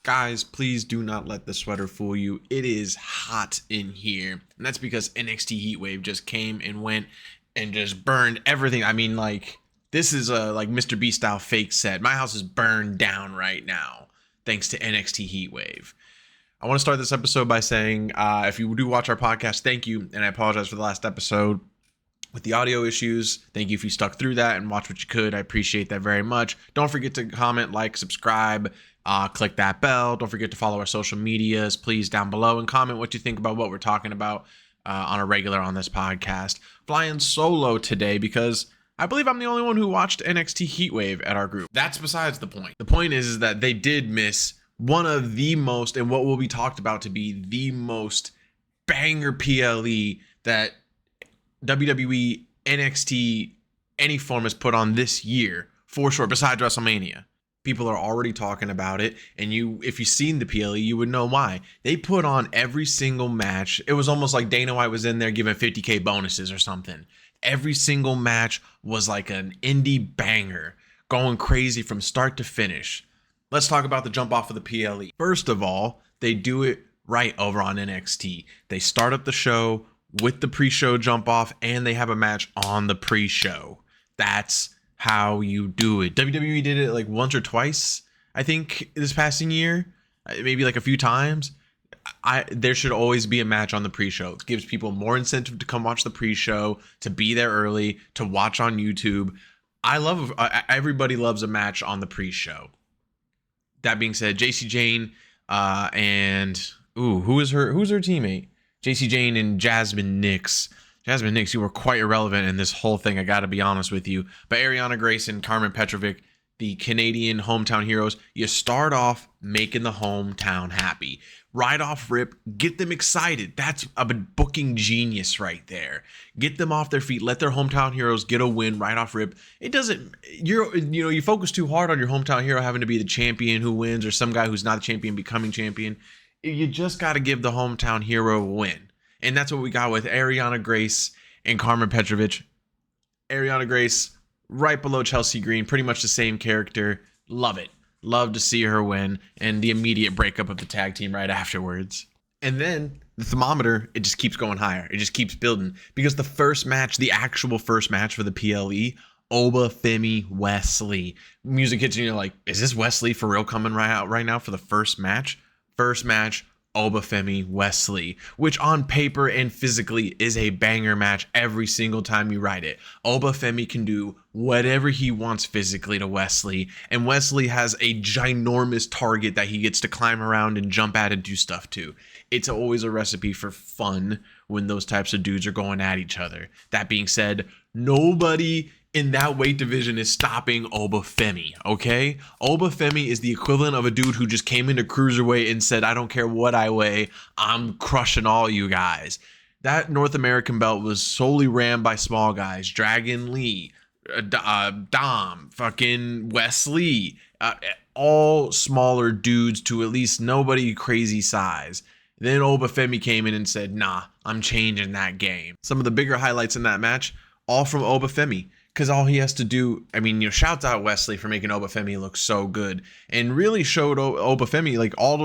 Guys, please do not let the sweater fool you. It is hot in here. And that's because NXT Heatwave just came and went and just burned everything. I mean, like, this is a like Mr. Beast style fake set. My house is burned down right now thanks to NXT Heatwave. I want to start this episode by saying, if you do watch our podcast, thank you. And I apologize for the last episode with the audio issues. Thank you if you stuck through that and watched what you could. I appreciate that very much. Don't forget to comment, like, subscribe, click that bell. Don't forget to follow our social medias, please, down below, and comment what you think about what we're talking about on a regular on this podcast. Flying solo today because I believe I'm the only one who watched NXT Heatwave at our group. That's besides the point. The point is that they did miss one of the most, and what will be talked about to be the most banger PLE that WWE, NXT, any form has put on this year, for sure, besides WrestleMania. People are already talking about it, and if you've seen the PLE, you would know why. They put on every single match. It was almost like Dana White was in there giving 50K bonuses or something. Every single match was like an indie banger, going crazy from start to finish. Let's talk about the jump off of the PLE. First of all, they do it right over on NXT. They start up the show with the pre-show jump off, and they have a match on the pre-show. That's how you do it. WWE did it like once or twice, I think, this past year, maybe like a few times. There should always be a match on the pre-show. It gives people more incentive to come watch the pre-show, to be there early, to watch on YouTube. Everybody loves a match on the pre-show. That being said, JC Jane who's her teammate? JC Jane and Jasmine Nix. Jasmine Nix, you were quite irrelevant in this whole thing, I gotta be honest with you. But Ariana Grace and Carmen Petrovic, the Canadian hometown heroes, you start off making the hometown happy. Right off rip, get them excited. That's a booking genius right there. Get them off their feet. Let their hometown heroes get a win right off rip. It doesn't, you focus too hard on your hometown hero having to be the champion who wins, or some guy who's not the champion becoming champion. You just got to give the hometown hero a win. And that's what we got with Ariana Grace and Carmen Petrovic. Ariana Grace, right below Chelsea Green, pretty much the same character. Love it. Love to see her win, and the immediate breakup of the tag team right afterwards. And then the thermometer, it just keeps going higher. It just keeps building, because the first match, the actual first match for the PLE, Oba Femi Wesley. Music hits and you're like, is this Wesley for real coming right now for the first match? First match, Oba Femi Wesley, which on paper and physically is a banger match every single time you write it. Oba Femi can do whatever he wants physically to Wesley, and Wesley has a ginormous target that he gets to climb around and jump at and do stuff to. It's always a recipe for fun when those types of dudes are going at each other. That being said, nobody in that weight division is stopping Oba Femi, okay? Oba Femi is the equivalent of a dude who just came into cruiserweight and said, I don't care what I weigh, I'm crushing all you guys. That North American belt was solely ran by small guys. Dragon Lee, Dom, fucking Wesley, all smaller dudes to at least nobody crazy size. Then Oba Femi came in and said, nah, I'm changing that game. Some of the bigger highlights in that match, all from Oba Femi. Because all he has to do, shouts out Wesley for making Oba Femi look so good, and really showed Oba Femi, like, all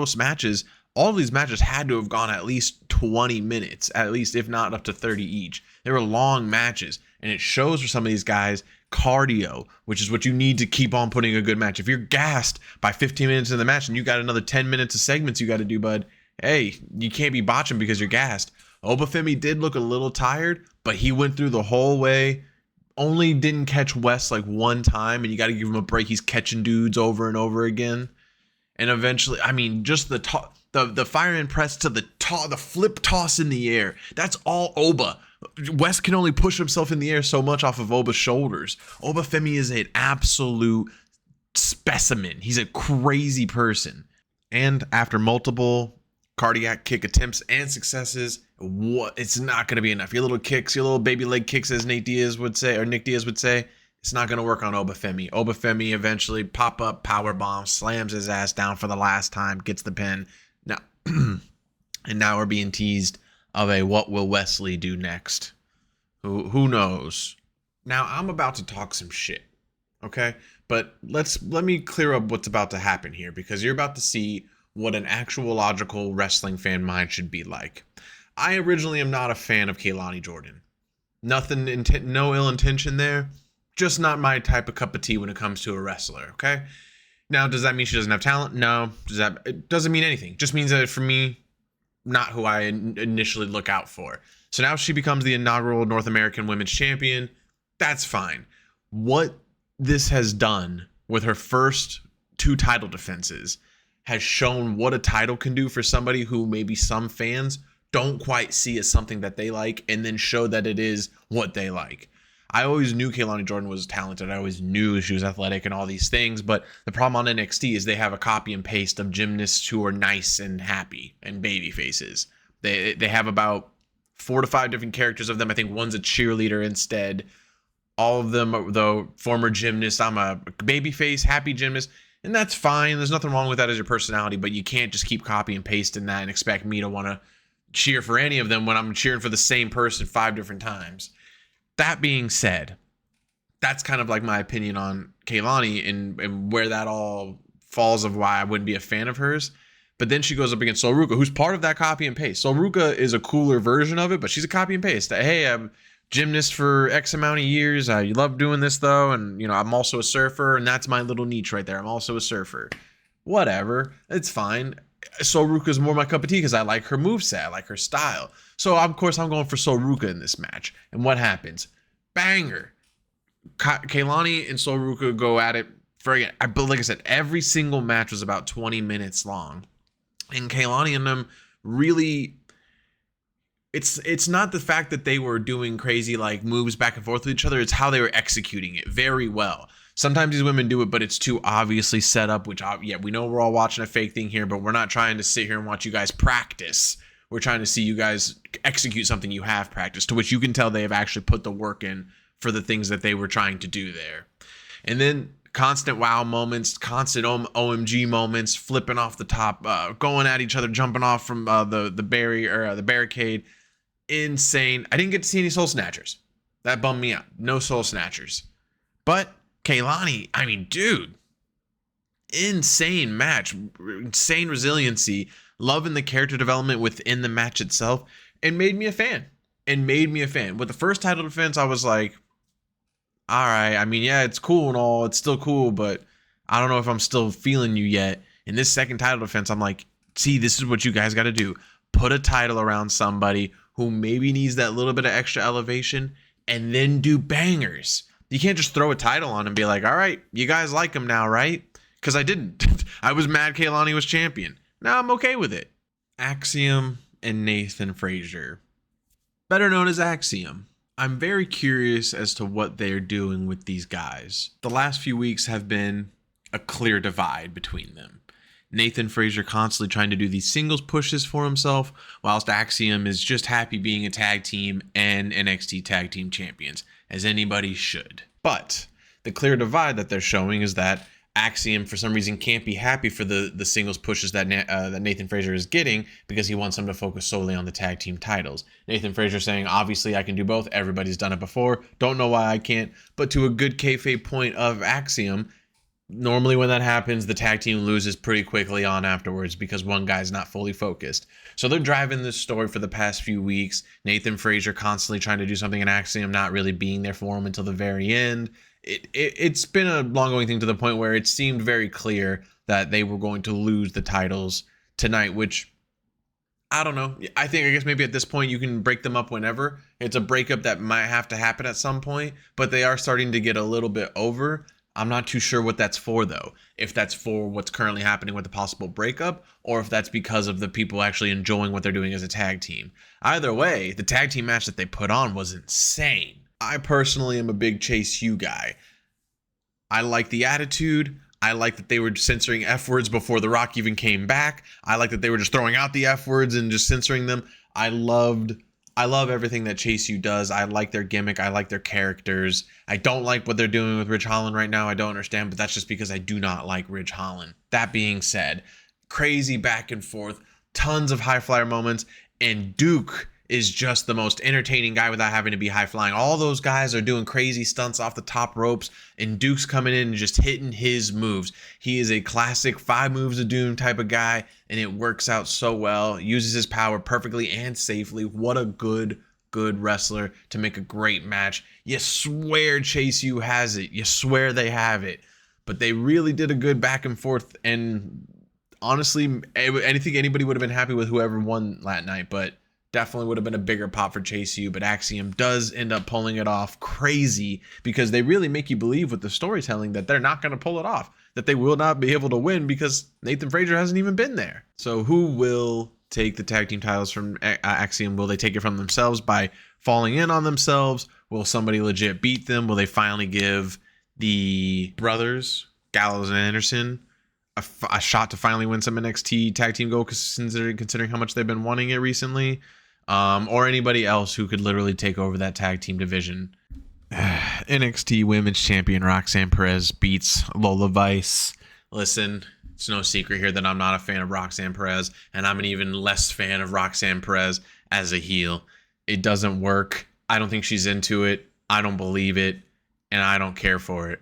these matches had to have gone at least 20 minutes, at least, if not up to 30 each. They were long matches, and it shows for some of these guys cardio, which is what you need to keep on putting a good match. If you're gassed by 15 minutes in the match and you got another 10 minutes of segments you got to do, bud, hey, you can't be botching because you're gassed. Oba Femi did look a little tired, but he went through the whole way. Only didn't catch Wes like one time, and you got to give him a break. He's catching dudes over and over again, and eventually, just the fireman press to the flip toss in the air. That's all Oba. Wes can only push himself in the air so much off of Oba's shoulders. Oba Femi is an absolute specimen. He's a crazy person, and after multiple cardiac kick attempts and successes, it's not going to be enough. Your little kicks, your little baby leg kicks, as Nick Diaz would say, it's not going to work on Oba Femi. Oba Femi eventually pop up power bomb, slams his ass down for the last time, gets the pin. Now, and now we're being teased of a what will Wesley do next? Who knows? Now I'm about to talk some shit, okay? But let me clear up what's about to happen here, because you're about to see what an actual logical wrestling fan mind should be like. I originally am not a fan of Kehlani Jordan. Nothing, no ill intention there. Just not my type of cup of tea when it comes to a wrestler, okay? Now, does that mean she doesn't have talent? No. It doesn't mean anything. It just means that for me, not who I initially look out for. So now she becomes the inaugural North American Women's Champion. That's fine. What this has done with her first 2 title defenses has shown what a title can do for somebody who maybe some fans don't quite see as something that they like, and then show that it is what they like. I always knew Kehlani Jordan was talented. I always knew she was athletic and all these things, but the problem on NXT is they have a copy and paste of gymnasts who are nice and happy and baby faces. They have about 4 to 5 different characters of them. I think one's a cheerleader instead. All of them, though, former gymnasts. I'm a baby face, happy gymnast, and that's fine. There's nothing wrong with that as your personality, but you can't just keep copy and pasting that and expect me to want to cheer for any of them when I'm cheering for the same person 5 different times. That being said, that's kind of like my opinion on Kehlani and where that all falls of why I wouldn't be a fan of hers. But then she goes up against Sol Ruca, who's part of that copy and paste. Sol Ruca is a cooler version of it, but she's a copy and paste. Hey, I'm gymnast for X amount of years. You love doing this though. And I'm also a surfer, and that's my little niche right there. I'm also a surfer. Whatever. It's fine. Sol Ruca is more my cup of tea because I like her moveset. I like her style. So, of course, I'm going for Sol Ruca in this match. And what happens? Banger. Kehlani and Sol Ruca go at it for, again, like I said, every single match was about 20 minutes long. And Kehlani and them really... It's not the fact that they were doing crazy like moves back and forth with each other. It's how they were executing it very well. Sometimes these women do it, but it's too obviously set up, which, yeah, we know we're all watching a fake thing here, but we're not trying to sit here and watch you guys practice. We're trying to see you guys execute something you have practiced, to which you can tell they have actually put the work in for the things that they were trying to do there. And then constant wow moments, constant OMG moments, flipping off the top, going at each other, jumping off from the barrier or the barricade. Insane. I didn't get to see any soul snatchers. That bummed me out. No soul snatchers. But Kehlani, I mean, dude, insane match, insane resiliency, loving the character development within the match itself, and made me a fan. With the first title defense, I was like, all right, I mean, yeah, it's cool and all, it's still cool, but I don't know if I'm still feeling you yet. In this second title defense, I'm like, see, this is what you guys got to do. Put a title around somebody who maybe needs that little bit of extra elevation, and then do bangers. You can't just throw a title on and be like, all right, you guys like him now, right? Because I didn't. I was mad Kehlani was champion. Now I'm okay with it. Axiom and Nathan Frazier, better known as Axiom. I'm very curious as to what they're doing with these guys. The last few weeks have been a clear divide between them. Nathan Frazier constantly trying to do these singles pushes for himself, whilst Axiom is just happy being a tag team and NXT tag team champions, as anybody should. But the clear divide that they're showing is that Axiom, for some reason, can't be happy for the singles pushes that Nathan Frazier is getting, because he wants them to focus solely on the tag team titles. Nathan Frazier saying, obviously I can do both. Everybody's done it before. Don't know why I can't. But to a good kayfabe point of Axiom, normally when that happens, the tag team loses pretty quickly on afterwards because one guy's not fully focused. So they're driving this story for the past few weeks. Nathan Frazier constantly trying to do something, and Axiom not really being there for him until the very end. It's been a long-going thing to the point where it seemed very clear that they were going to lose the titles tonight, which, I don't know. I guess maybe at this point you can break them up whenever. It's a breakup that might have to happen at some point, but they are starting to get a little bit over. I'm not too sure what that's for, though. If that's for what's currently happening with the possible breakup, or if that's because of the people actually enjoying what they're doing as a tag team. Either way, the tag team match that they put on was insane. I personally am a big Chase U guy. I like the attitude. I like that they were censoring F words before The Rock even came back. I like that they were just throwing out the F words and just censoring them. I love everything that Chase U does. I like their gimmick. I like their characters. I don't like what they're doing with Ridge Holland right now. I don't understand, but that's just because I do not like Ridge Holland. That being said, crazy back and forth, tons of high flyer moments, and Duke is just the most entertaining guy without having to be high flying. All those guys are doing crazy stunts off the top ropes, and Duke's coming in and just hitting his moves. He is a classic 5 moves of doom type of guy, and it works out so well. Uses his power perfectly and safely. What a good wrestler to make a great match. You swear Chase U has it. You swear they have it. But they really did a good back and forth, and honestly, I think anybody would have been happy with whoever won that night, but definitely would have been a bigger pop for Chase U. But Axiom does end up pulling it off. Crazy, because they really make you believe with the storytelling that they're not going to pull it off, that they will not be able to win because Nathan Frazier hasn't even been there. So who will take the tag team titles from Axiom? Will they take it from themselves by falling in on themselves? Will somebody legit beat them? Will they finally give the brothers, Gallows and Anderson, a shot to finally win some NXT tag team gold, considering how much they've been wanting it recently? Or anybody else who could literally take over that tag team division. NXT Women's Champion Roxanne Perez beats Lola Vice. Listen, it's no secret here that I'm not a fan of Roxanne Perez, and I'm an even less fan of Roxanne Perez as a heel. It doesn't work. I don't think she's into it. I don't believe it, and I don't care for it.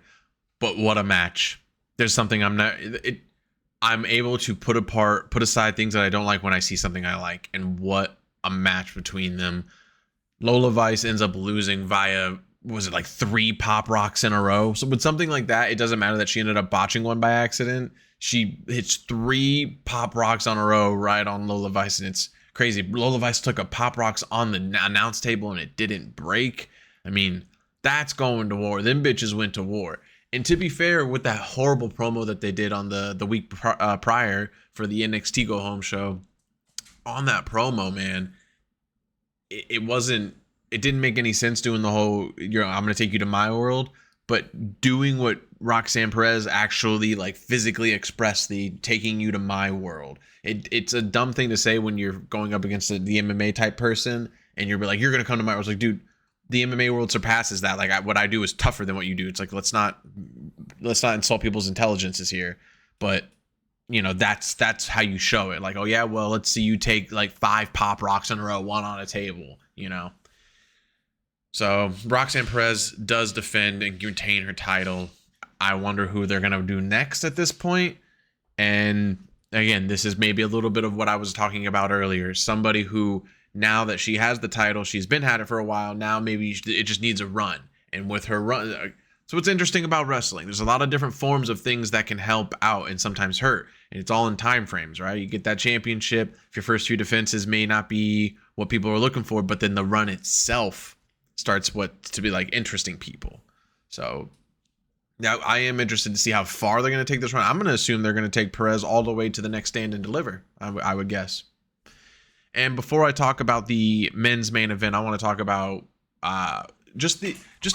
But what a match. There's something I'm able to put aside things that I don't like when I see something I like, and what a match between them. Lola Vice ends up losing via, was it like 3 pop rocks in a row? So with something like that, it doesn't matter that she ended up botching one by accident. She hits 3 pop rocks on a row right on Lola Vice, and it's crazy. Lola Vice took a pop rocks on the announce table and it didn't break. I mean, that's going to war. Them bitches went to war. And to be fair, with that horrible promo that they did on the week prior for the NXT Go Home show, on that promo, man, it didn't make any sense doing the whole, I'm going to take you to my world, but doing what Roxanne Perez actually like physically expressed, the taking you to my world. It's a dumb thing to say when you're going up against the MMA type person and you're like, you're going to come to my world. It's like, dude, the MMA world surpasses that. Like what I do is tougher than what you do. It's like, let's not insult people's intelligences here. But you know, that's how you show it. Like, oh yeah, well, let's see you take like 5 pop rocks in a row, one on a table, you know? So Roxanne Perez does defend and retain her title. I wonder who they're going to do next at this point. And again, this is maybe a little bit of what I was talking about earlier. Somebody who, now that she has the title, she's had it for a while. Now maybe it just needs a run. And with her run, so what's interesting about wrestling, there's a lot of different forms of things that can help out and sometimes hurt. And it's all in time frames, right? You get that championship. If your first few defenses may not be what people are looking for, but then the run itself starts to be like interesting people. So now I am interested to see how far they're going to take this run. I'm going to assume they're going to take Perez all the way to the next Stand and Deliver, I would guess. And before I talk about the men's main event, I want to talk about just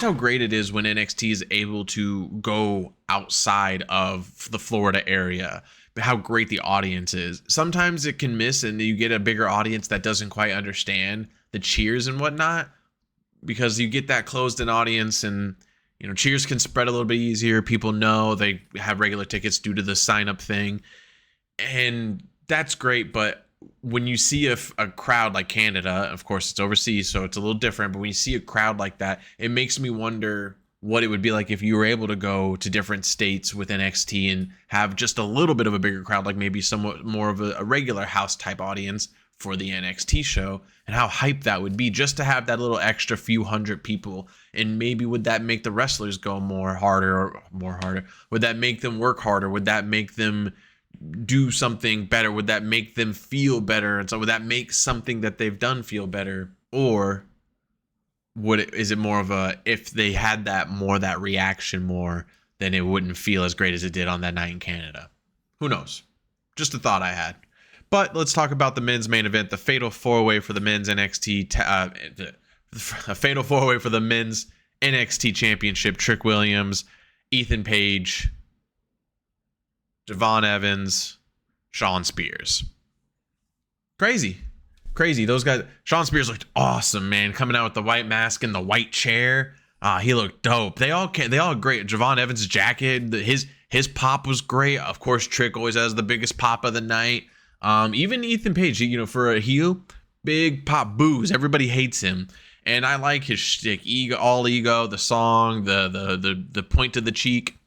how great it is when NXT is able to go outside of the Florida area. How great the audience is. Sometimes it can miss and you get a bigger audience that doesn't quite understand the cheers and whatnot, because you get that closed-in audience, and you know, cheers can spread a little bit easier. People know they have regular tickets due to the sign-up thing, and that's great. But when you see a crowd like Canada, of course it's overseas, so it's a little different, but when you see a crowd like that, it makes me wonder what it would be like if you were able to go to different states with NXT and have just a little bit of a bigger crowd, like maybe somewhat more of a regular house type audience for the NXT show, and how hype that would be just to have that little extra few hundred people. And maybe would that make the wrestlers go harder? Would that make them work harder? Would that make them do something better? Would that make them feel better? And so would that make something that they've done feel better? Or is it more of a, if they had that reaction more, then it wouldn't feel as great as it did on that night in Canada? Who knows? Just a thought I had. But let's talk about the men's main event, the Fatal 4-Way for the men's NXT, a Fatal 4-Way for the men's NXT Championship. Trick Williams, Ethan Page, Javon Evans, Shawn Spears. Crazy. Those guys. Shawn Spears looked awesome, man. Coming out with the white mask and the white chair. He looked dope. They all great. Javon Evans' jacket, his pop was great. Of course, Trick always has the biggest pop of the night. Even Ethan Page, you know, for a heel, Big pop boos. Everybody hates him. And I like his shtick. Ego, all ego, the song, the point to the cheek.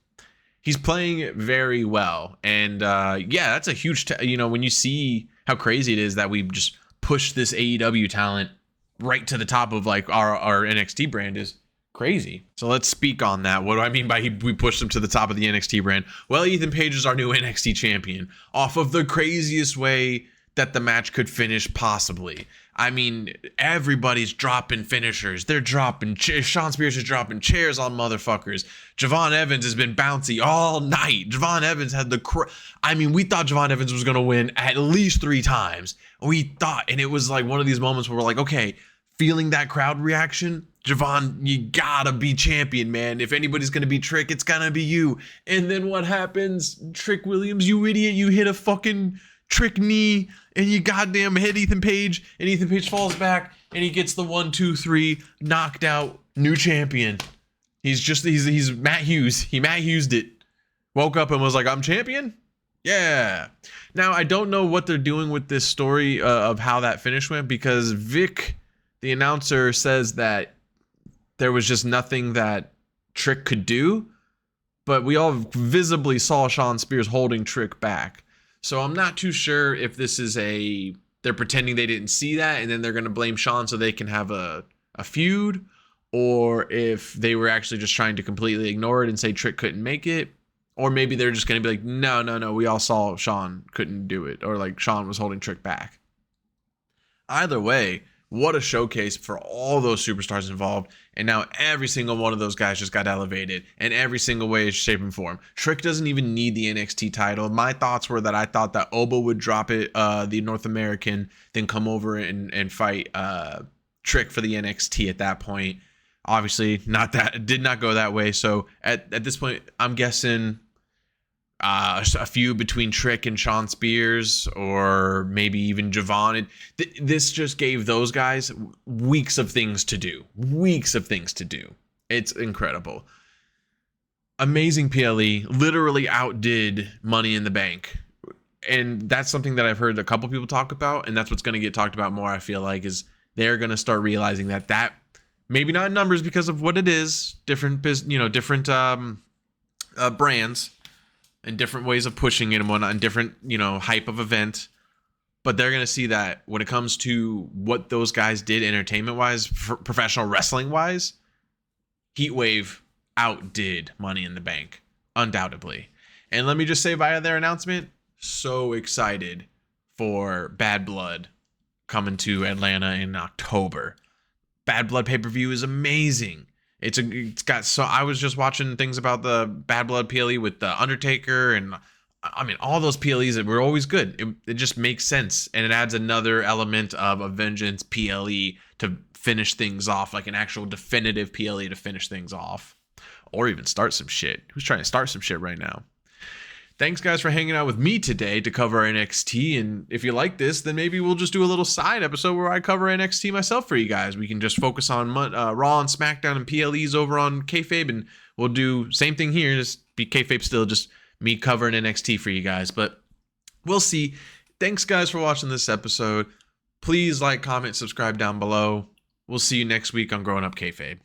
He's playing it very well. And yeah, that's a huge, when you see how crazy it is that we just push this AEW talent right to the top of like our NXT brand is crazy. So let's speak on that. What do I mean by we pushed him to the top of the NXT brand? Well, Ethan Page is our new NXT champion off of the craziest way that the match could finish possibly. I mean, everybody's dropping finishers. They're dropping Sean Spears is dropping chairs on motherfuckers. Javon Evans has been bouncy all night. Javon Evans had we thought Javon Evans was going to win at least 3 times. We thought, and it was like one of these moments where we're like, okay, feeling that crowd reaction, Javon, you gotta be champion, man. If anybody's going to be Trick, it's going to be you. And then what happens? Trick Williams, you idiot, you hit a fucking Trick knee and you goddamn hit Ethan Page, and Ethan Page falls back and he gets the 1, 2, 3 knocked out, new champion. He's Matt Hughes. He Matt Hughes'd it. Woke up and was like, I'm champion? Yeah. Now, I don't know what they're doing with this story of how that finish went, because Vic, the announcer, says that there was just nothing that Trick could do, but we all visibly saw Sean Spears holding Trick back. So I'm not too sure if this is they're pretending they didn't see that and then they're going to blame Sean so they can have a feud, or if they were actually just trying to completely ignore it and say Trick couldn't make it, or maybe they're just going to be like, no, we all saw Sean couldn't do it, or like Sean was holding Trick back. Either way, what a showcase for all those superstars involved. And now every single one of those guys just got elevated in every single way, shape, and form. Trick doesn't even need the NXT title. My thoughts were that I thought that Oba would drop it, the North American, then come over and fight Trick for the NXT at that point. Obviously, did not go that way. So at this point, I'm guessing a feud between Trick and Sean Spears, or maybe even Javon. This just gave those guys weeks of things to do. It's incredible. Amazing PLE, literally outdid Money in the Bank. And that's something that I've heard a couple people talk about, and that's what's going to get talked about more, I feel like, is they're going to start realizing that maybe not in numbers because of what it is, different brands, and different ways of pushing it and whatnot, and different, hype of event. But they're going to see that when it comes to what those guys did entertainment-wise, professional wrestling-wise, Heatwave outdid Money in the Bank, undoubtedly. And let me just say via their announcement, so excited for Bad Blood coming to Atlanta in October. Bad Blood pay-per-view is amazing. I was just watching things about the Bad Blood PLE with the Undertaker, and I mean, all those PLEs that were always good. It just makes sense, and it adds another element of a Vengeance PLE to finish things off, like an actual definitive PLE to finish things off, or even start some shit. Who's trying to start some shit right now? Thanks, guys, for hanging out with me today to cover NXT. And if you like this, then maybe we'll just do a little side episode where I cover NXT myself for you guys. We can just focus on Raw and SmackDown and PLEs over on Kayfabe, and we'll do same thing here. Just be Kayfabe still, just me covering NXT for you guys. But we'll see. Thanks, guys, for watching this episode. Please like, comment, subscribe down below. We'll see you next week on Growing Up Kayfabe.